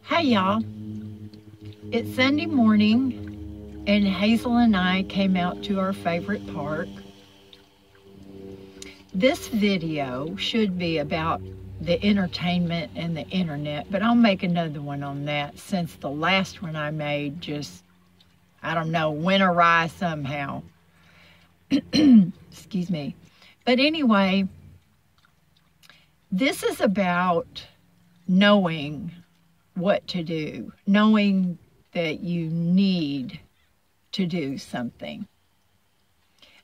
Hey y'all, it's Sunday morning and Hazel and I came out to our favorite park. This video should be about the entertainment and the internet, but I'll make another one on that since the last one I made just, I don't know, went awry somehow. Excuse me. But anyway, this is about knowing what to do, knowing that you need to do something.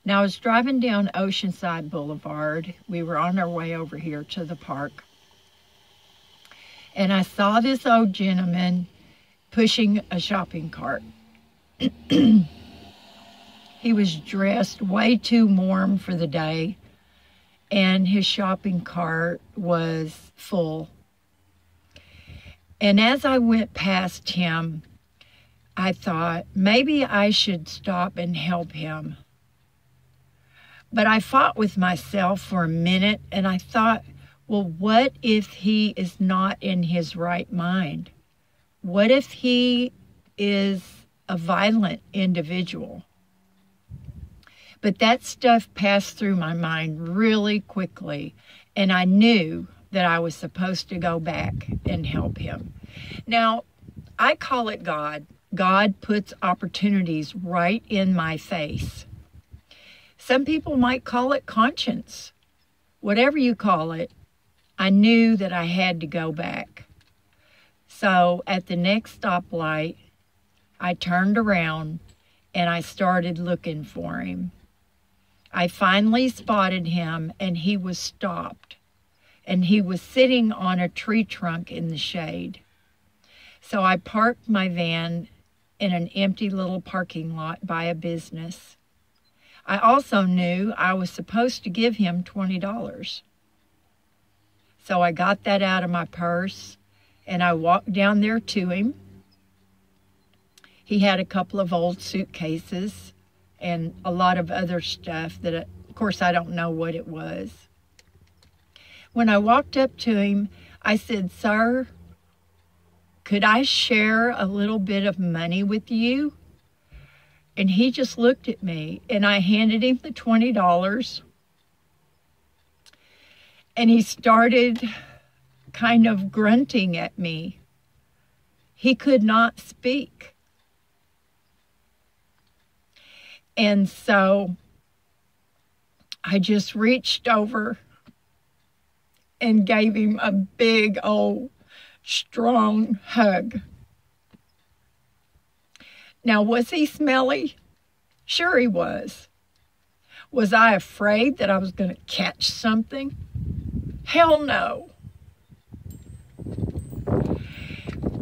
Now, I was driving down Oceanside Boulevard. We were on our way over here to the park. And I saw this old gentleman pushing a shopping cart. He was dressed way too warm for the day, and his shopping cart was full. And as I went past him, I thought, maybe I should stop and help him. But I fought with myself for a minute, and I thought, well, what if he is not in his right mind? What if he is a violent individual? But that stuff passed through my mind really quickly, and I knew that I was supposed to go back and help him. Now, I call it God. God puts opportunities right in my face. Some people might call it conscience. Whatever you call it, I knew that I had to go back. So at the next stoplight, I turned around and I started looking for him. I finally spotted him, and he was stopped. And he was sitting on a tree trunk in the shade. So I parked my van in an empty little parking lot by a business. I also knew I was supposed to give him $20. So I got that out of my purse, and I walked down there to him. He had a couple of old suitcases and a lot of other stuff that, of course, I don't know what it was. When I walked up to him, I said, "Sir, could I share a little bit of money with you?" And he just looked at me, and I handed him the $20. And he started kind of grunting at me. He could not speak. And so I just reached over and gave him a big old strong hug. Now, was he smelly? Sure he was. Was I afraid that I was going to catch something? Hell no.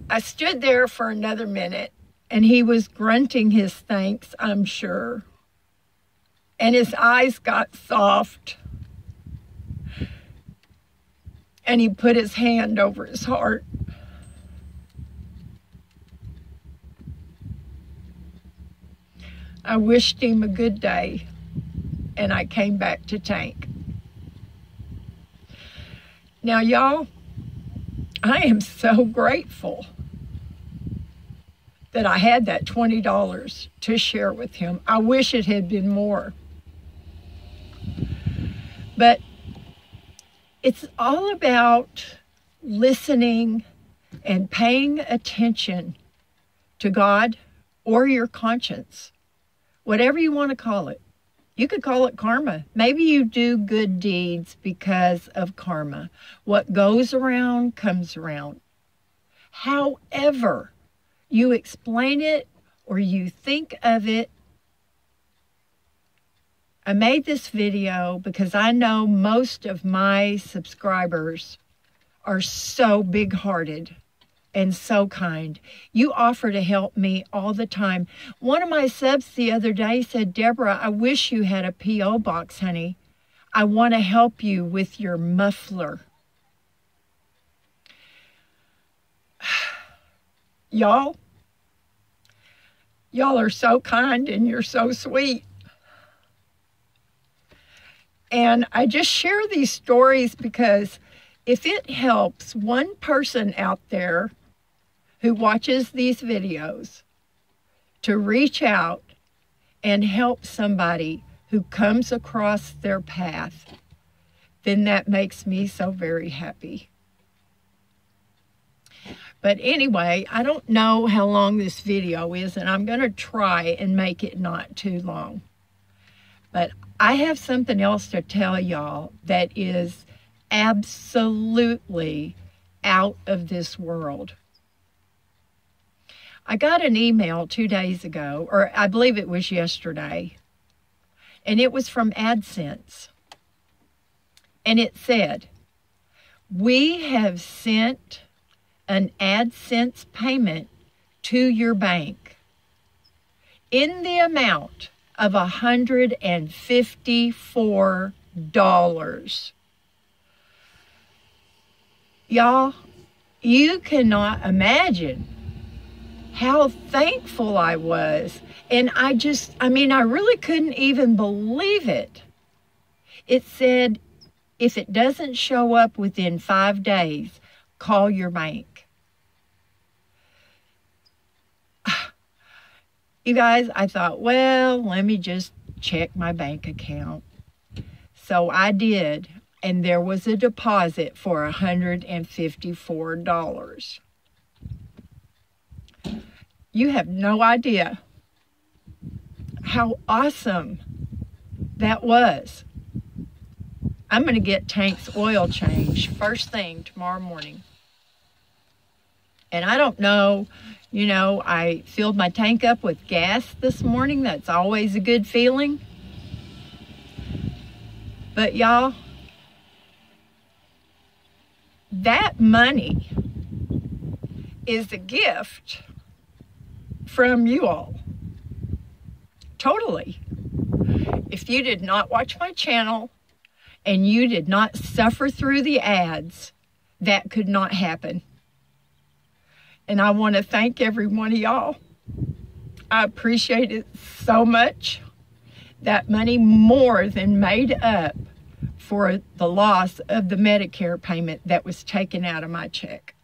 I stood there for another minute, and he was grunting his thanks, I'm sure. And his eyes got soft. And he put his hand over his heart. I wished him a good day, and I came back to Tank. Now, y'all, I am so grateful that I had that $20 to share with him. I wish it had been more. But it's all about listening and paying attention to God or your conscience, whatever you want to call it. You could call it karma. Maybe you do good deeds because of karma. What goes around comes around. However you explain it or you think of it, I made this video because I know most of my subscribers are so big-hearted and so kind. You offer to help me all the time. One of my subs the other day said, "Deborah, I wish you had a P.O. box, honey. I want to help you with your muffler." Y'all are so kind and you're so sweet. And I just share these stories because if it helps one person out there who watches these videos to reach out and help somebody who comes across their path, then that makes me so very happy. But anyway, I don't know how long this video is, and I'm going to try and make it not too long. But I have something else to tell y'all that is absolutely out of this world. I got an email 2 days ago, or I believe it was yesterday, and it was from AdSense. And it said, "We have sent an AdSense payment to your bank in the amount of $154. Y'all, you cannot imagine how thankful I was. And I really couldn't even believe it. It said, if it doesn't show up within 5 days, call your bank. You guys, I thought, well, let me just check my bank account. So I did, and there was a deposit for $154. You have no idea how awesome that was. I'm going to get Tank's oil change first thing tomorrow morning. And I don't know, I filled my tank up with gas this morning. That's always a good feeling. But y'all, that money is a gift from you all. Totally. If you did not watch my channel and you did not suffer through the ads, that could not happen. And I want to thank every one of y'all. I appreciate it so much. That money more than made up for the loss of the Medicare payment that was taken out of my check.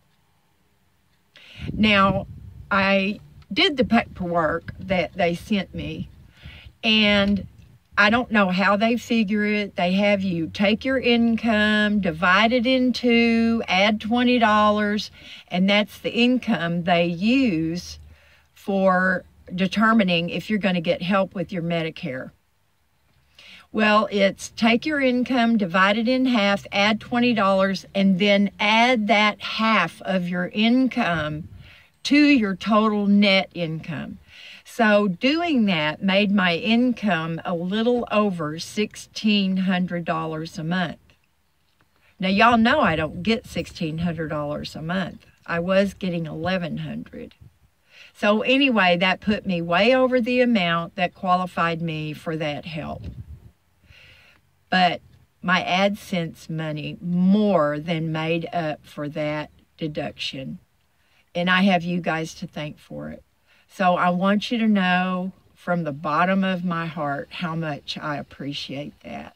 Now, I did the paperwork that they sent me, and I don't know how they figure it. They have you take your income, divide it in two, add $20, and that's the income they use for determining if you're going to get help with your Medicare. Well, it's take your income, divide it in half, add $20, and then add that half of your income to your total net income. So doing that made my income a little over $1,600 a month. Now, y'all know I don't get $1,600 a month. I was getting $1,100. So anyway, that put me way over the amount that qualified me for that help. But my AdSense money more than made up for that deduction. And I have you guys to thank for it. So I want you to know from the bottom of my heart how much I appreciate that.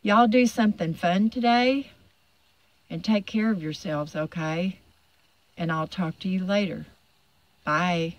Y'all do something fun today and take care of yourselves, okay? And I'll talk to you later. Bye.